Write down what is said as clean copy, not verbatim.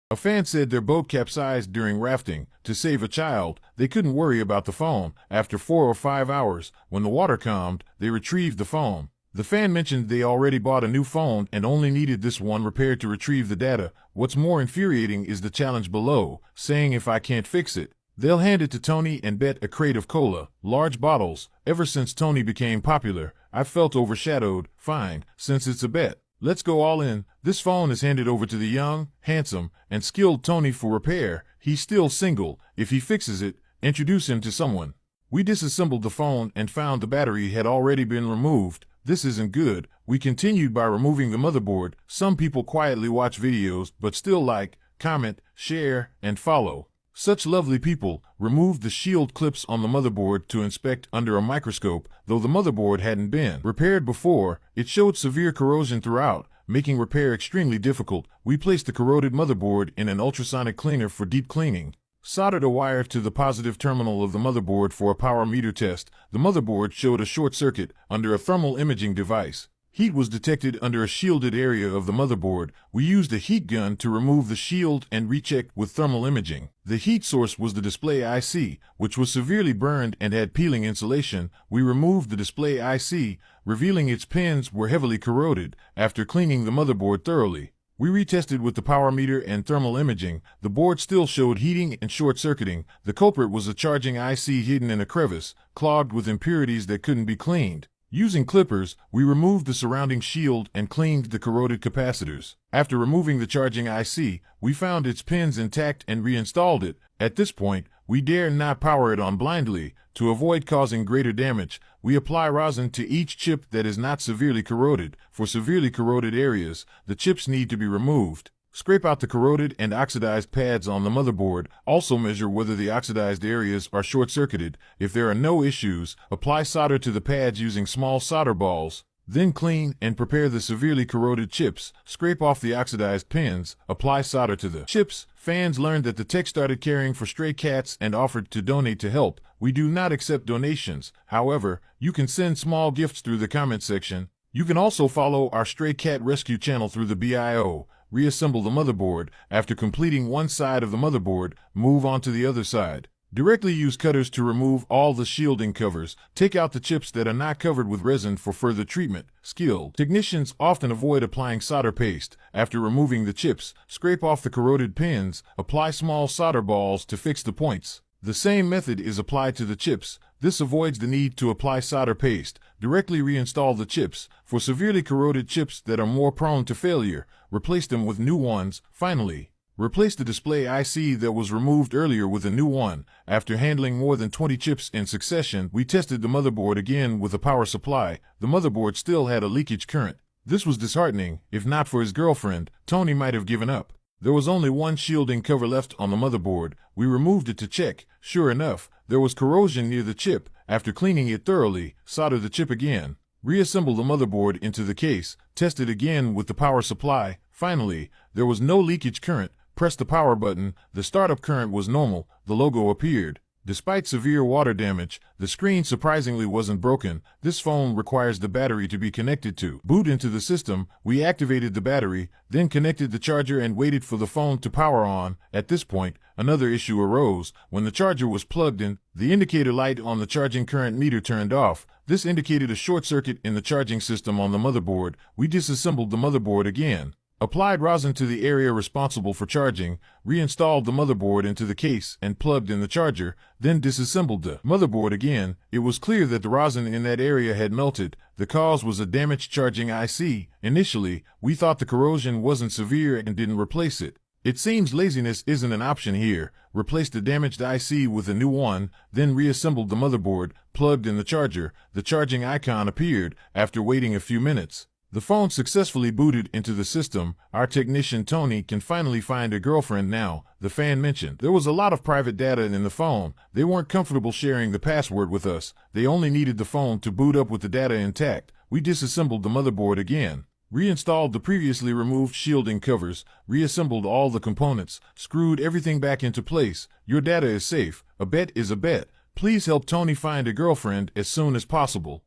A fan said their boat capsized during rafting. To save a child, they couldn't worry about the phone. After 4 or 5 hours, when the water calmed, they retrieved the phone. The fan mentioned they already bought a new phone and only needed this one repaired to retrieve the data. What's more infuriating is the challenge below, saying if I can't fix it, they'll hand it to Tony and bet a crate of cola, large bottles. Ever since Tony became popular, I've felt overshadowed. Fine, since it's a bet, let's go all in. This phone is handed over to the young, handsome, and skilled Tony for repair. He's still single. If he fixes it, introduce him to someone. We disassembled the phone and found the battery had already been removed. This isn't good. We continued by removing the motherboard. Some people quietly watch videos but still like, comment, share, and follow. Such lovely people removed the shield clips on the motherboard to inspect under a microscope. Though the motherboard hadn't been repaired before, it showed severe corrosion throughout, making repair extremely difficult. We placed the corroded motherboard in an ultrasonic cleaner for deep cleaning. Soldered a wire to the positive terminal of the motherboard for a power meter test. The motherboard showed a short circuit under a thermal imaging device. Heat was detected under a shielded area of the motherboard. We used a heat gun to remove the shield and rechecked with thermal imaging. The heat source was the display IC, which was severely burned and had peeling insulation. We removed the display IC, revealing its pins were heavily corroded. After cleaning the motherboard thoroughly, we retested with the power meter and thermal imaging. The board still showed heating and short-circuiting. The culprit was a charging IC hidden in a crevice, clogged with impurities that couldn't be cleaned. Using clippers, we removed the surrounding shield and cleaned the corroded capacitors. After removing the charging IC, we found its pins intact and reinstalled it. At this point, we dare not power it on blindly. To avoid causing greater damage, we apply rosin to each chip that is not severely corroded. For severely corroded areas, the chips need to be removed. Scrape out the corroded and oxidized pads on the motherboard. Also measure whether the oxidized areas are short-circuited. If there are no issues, apply solder to the pads using small solder balls. Then clean and prepare the severely corroded chips. Scrape off the oxidized pins. Apply solder to the chips. Fans learned that the tech started caring for stray cats and offered to donate to help. We do not accept donations. However, you can send small gifts through the comment section. You can also follow our Stray Cat Rescue channel through the BIO. Reassemble the motherboard. After completing one side of the motherboard, move on to the other side. Directly use cutters to remove all the shielding covers. Take out the chips that are not covered with resin for further treatment. Skilled technicians often avoid applying solder paste. After removing the chips, scrape off the corroded pins. Apply small solder balls to fix the points. The same method is applied to the chips. This avoids the need to apply solder paste. Directly reinstall the chips. For severely corroded chips that are more prone to failure, replace them with new ones. Finally, replace the display IC that was removed earlier with a new one. After handling more than 20 chips in succession, we tested the motherboard again with a power supply. The motherboard still had a leakage current. This was disheartening. If not for his girlfriend, Tony might have given up. There was only one shielding cover left on the motherboard. We removed it to check. Sure enough, there was corrosion near the chip. After cleaning it thoroughly, solder the chip again. Reassemble the motherboard into the case. Test it again with the power supply. Finally, there was no leakage current. Press the power button. The startup current was normal. The logo appeared. Despite severe water damage, the screen surprisingly wasn't broken. This phone requires the battery to be connected to boot into the system. We activated the battery, then connected the charger and waited for the phone to power on. At this point, another issue arose. When the charger was plugged in, the indicator light on the charging current meter turned off. This indicated a short circuit in the charging system on the motherboard. We disassembled the motherboard again. Applied rosin to the area responsible for charging, reinstalled the motherboard into the case and plugged in the charger, then disassembled the motherboard again. It was clear that the rosin in that area had melted. The cause was a damaged charging IC. Initially, we thought the corrosion wasn't severe and didn't replace it. It seems laziness isn't an option here. Replace the damaged IC with a new one, then reassembled the motherboard, plugged in the charger. The charging icon appeared after waiting a few minutes. The phone successfully booted into the system. Our technician Tony can finally find a girlfriend now, the fan mentioned. There was a lot of private data in the phone. They weren't comfortable sharing the password with us. They only needed the phone to boot up with the data intact. We disassembled the motherboard again. Reinstalled the previously removed shielding covers, reassembled all the components, screwed everything back into place. Your data is safe. A bet is a bet. Please help Tony find a girlfriend as soon as possible.